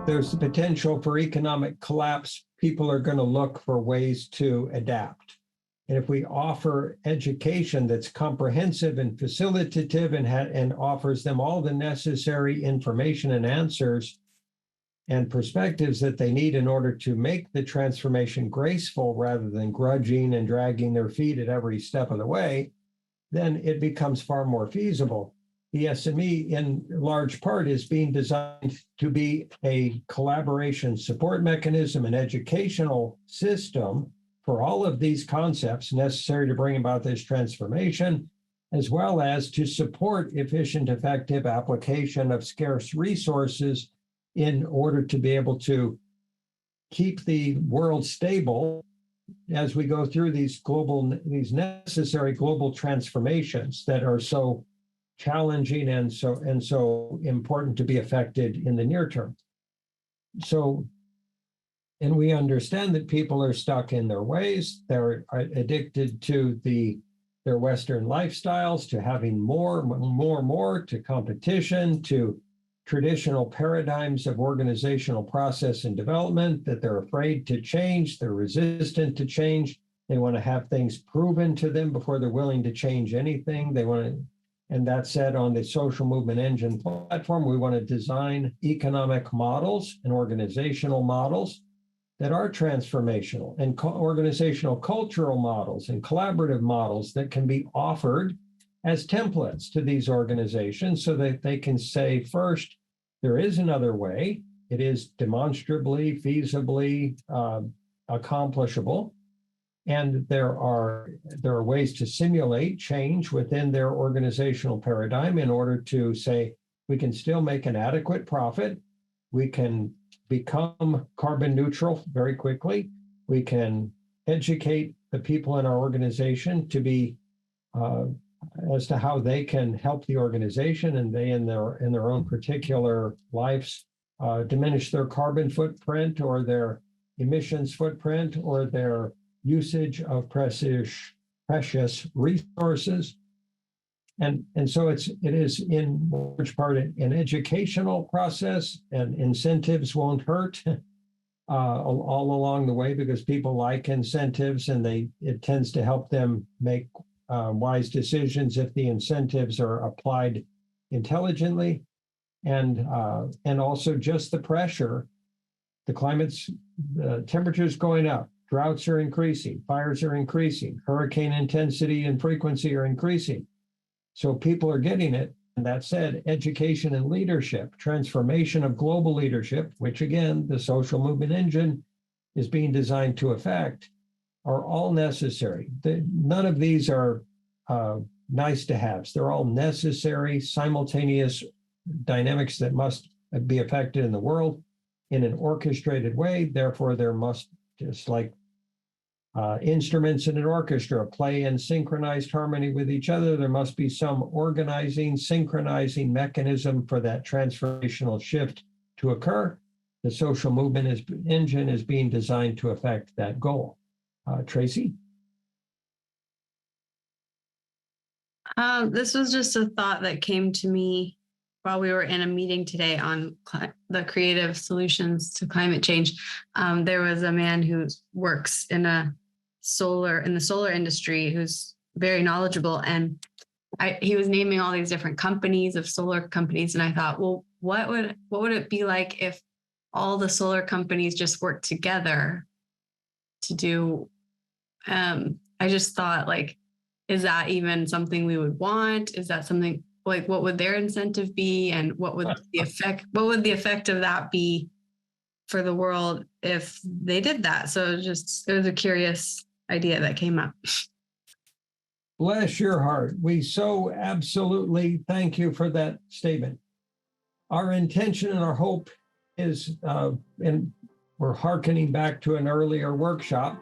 there's the potential for economic collapse, people are going to look for ways to adapt. And if we offer education that's comprehensive and facilitative and offers them all the necessary information and answers and perspectives that they need in order to make the transformation graceful rather than grudging and dragging their feet at every step of the way, then it becomes far more feasible. The SME, in large part, is being designed to be a collaboration support mechanism, an educational system for all of these concepts necessary to bring about this transformation, as well as to support efficient, effective application of scarce resources in order to be able to keep the world stable as we go through these necessary global transformations that are so challenging and so important to be affected in the near term. So, and we understand that people are stuck in their ways. They're addicted to their Western lifestyles, to having more, to competition, to traditional paradigms of organizational process and development, that they're afraid to change, they're resistant to change. They want to have things proven to them before they're willing to change anything. And that said, on the Social Movement Engine platform, we want to design economic models and organizational models that are transformational, and organizational cultural models and collaborative models that can be offered as templates to these organizations so that they can say, first, there is another way. It is demonstrably, feasibly accomplishable. And there are ways to simulate change within their organizational paradigm in order to say, we can still make an adequate profit. We can become carbon neutral very quickly. We can educate the people in our organization to be as to how they can help the organization, and they in their own particular lives diminish their carbon footprint or their emissions footprint or their usage of precious resources. And so it is in large part an educational process, and incentives won't hurt all along the way because people like incentives, and it tends to help them make wise decisions if the incentives are applied intelligently. And also just the pressure, the temperature's going up. Droughts are increasing, fires are increasing, hurricane intensity and frequency are increasing. So people are getting it. And that said, education and leadership, transformation of global leadership, which again, the Social Movement Engine is being designed to affect, are all necessary. None of these are nice to haves. They're all necessary, simultaneous dynamics that must be affected in the world in an orchestrated way. Therefore, there must, just like instruments in an orchestra play in synchronized harmony with each other, there must be some organizing, synchronizing mechanism for that transformational shift to occur. The Social Movement Engine is being designed to affect that goal. Tracy? This was just a thought that came to me while we were in a meeting today on the creative solutions to climate change. There was a man who works in the solar industry who's very knowledgeable, and he was naming all these different companies of solar companies, and I thought, well, what would it be like if all the solar companies just worked together to do? I just thought, like, is that even something we would want? Is that something, like, what would their incentive be, and what would the effect of that be for the world if they did that? So it was a curious idea that came up. Bless your heart. We so absolutely thank you for that statement. Our intention and our hope is, and we're hearkening back to an earlier workshop